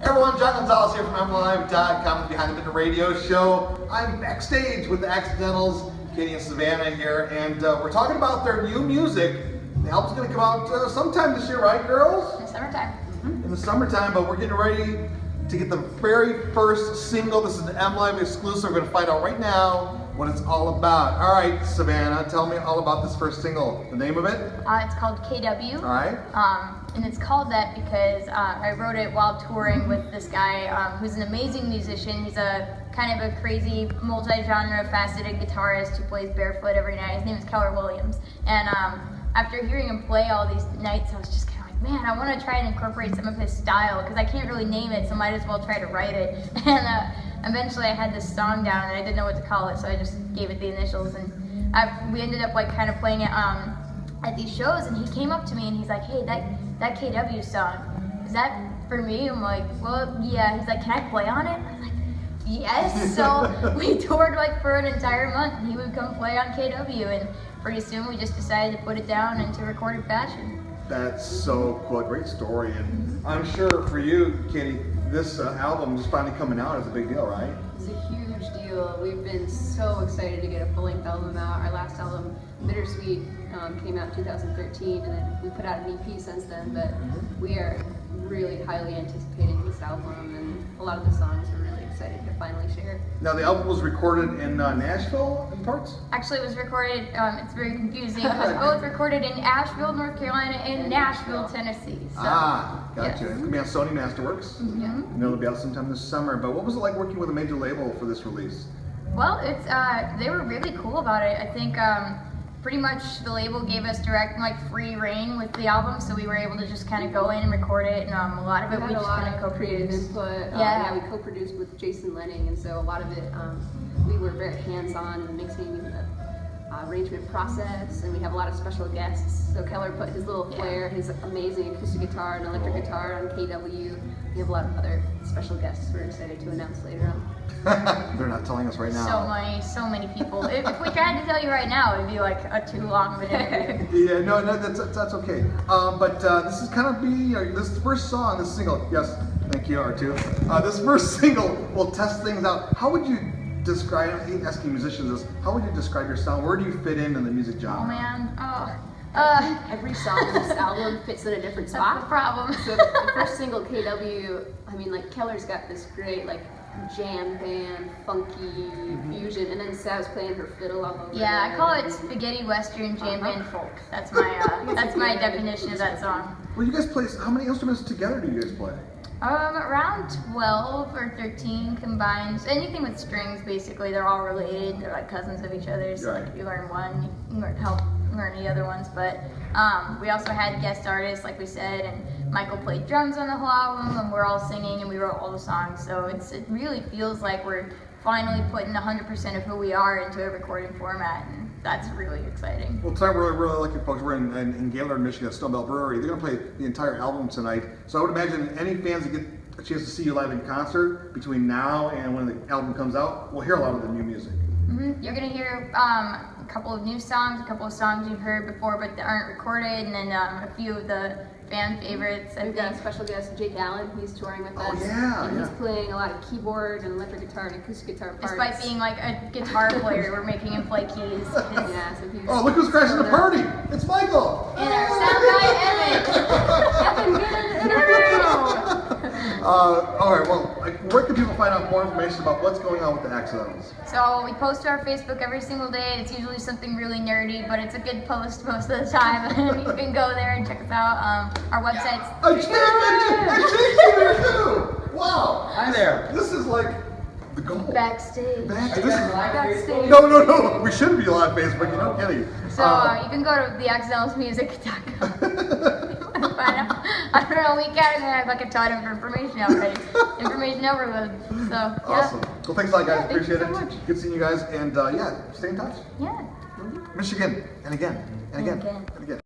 everyone, John Gonzalez here from MLive.com, Behind the Midnight Radio Show. I'm backstage with the Accidentals, Katie and Savannah here, and we're talking about their new music. The album's going to come out sometime this year, right, girls? In the summertime. In the summertime, but we're getting ready to get the very first single. This is an MLive Exclusive. We're going to find out right now what it's all about. All right, Savannah, tell me all about this first single. The name of it? It's called KW. All right. And it's called that because I wrote it while touring with this guy who's an amazing musician. He's a kind of a crazy, multi-genre, faceted guitarist who plays barefoot every night. His name is Keller Williams. And after hearing him play all these nights, I was just kind of like, man, I want to try and incorporate some of his style because I can't really name it, so might as well try to write it. And eventually I had this song down and I didn't know what to call it, so I just gave it the initials. And we ended up like kind of playing it at these shows, and he came up to me and he's like, hey, that KW song, is that for me? I'm like, well, yeah. He's like, can I play on it? I'm like, yes. So we toured like for an entire month and he would come play on KW, and pretty soon we just decided to put it down into recorded fashion. That's so cool, a great story, and I'm sure for you, Katie, this album just finally coming out is a big deal, right? It's a huge deal. We've been so excited to get a full-length album out. Our last album, Bittersweet, came out in 2013, and then we put out an EP since then, but we are really highly anticipating this album, and a lot of the songs we're really excited to finally share. Now, the album was recorded in Nashville in parts? Actually, it was recorded, it's very confusing, it was both recorded in Asheville, North Carolina, and Nashville, Tennessee. So, gotcha. yes. It's going to be on Sony Masterworks. Yeah. You know, it'll be out sometime this summer, but what was it like working with a major label for this release? Well, they were really cool about it. I think pretty much the label gave us direct, like, free reign with the album, so we were able to just kind of go in and record it, and a lot of it we just kind of creative input. Yeah, we co-produced with Jason Lenning, and so a lot of it we were very hands-on in the mixing and the arrangement process, and we have a lot of special guests. So Keller put his little flair, his amazing acoustic guitar and electric guitar on KW. We have a lot of other special guests we're excited to announce later on. They're not telling us right now. So many people. If we tried to tell you right now, it'd be like too long of an interview. Yeah, no, that's okay. But this is kind of this first song, this single. Yes, thank you, R2. This first single will test things out. How would you describe? I hate asking musicians this. How would you describe your sound? Where do you fit in the music genre? Oh man, every song in this album fits in a different spot. That's the problem. So the first single, KW, I mean, like, Keller's got this great, like, jam band, funky fusion, and then Sav's playing her fiddle all over. Yeah, I call it spaghetti western jam band folk. That's my definition of that song. Well, you guys play. How many instruments together do you guys play? Around 12 or 13 combined. Anything with strings, basically, they're all related. They're like cousins of each other. So like if you learn one, you can help learn the other ones. But we also had guest artists, like we said, and Michael played drums on the whole album, and we're all singing, and we wrote all the songs. So it really feels like we're finally putting 100% of who we are into a recording format, and that's really exciting. Well, tonight we're really lucky, folks. We're in Gaylord, Michigan, at Snowbelt Brewery. They're going to play the entire album tonight. So I would imagine any fans that get a chance to see you live in concert between now and when the album comes out will hear a lot of the new music. You're going to hear a couple of new songs, a couple of songs you've heard before but that aren't recorded, and then a few of the fan favorites. We've got a special guest, Jake Allen. He's touring with us. And he's playing a lot of keyboard and electric guitar and acoustic guitar parts. Despite being like a guitar player, we're making him play keys. Oh, look who's crashing the party! It's Michael! And our sound guy, Evan! Evan, get an interview! All right, well, where can people find out more information about what's going on with the Accidentals? So we post to our Facebook every single day. It's usually something really nerdy, but it's a good post most of the time. You can go there and check us out. Our website's... I changed there too! Wow! Hi there. This is like the goal. Backstage. Backstage. No. We shouldn't be live Facebook, you're not kidding. So you can go to theaccidentalsmusic.com. I don't know, we kind of have like a ton of information already. Information overload. So, yeah. Awesome. Well, thanks a lot, guys. Appreciate thank you so it. much. Good seeing you guys. And stay in touch. Yeah. Michigan. And again. And again. And again. And again.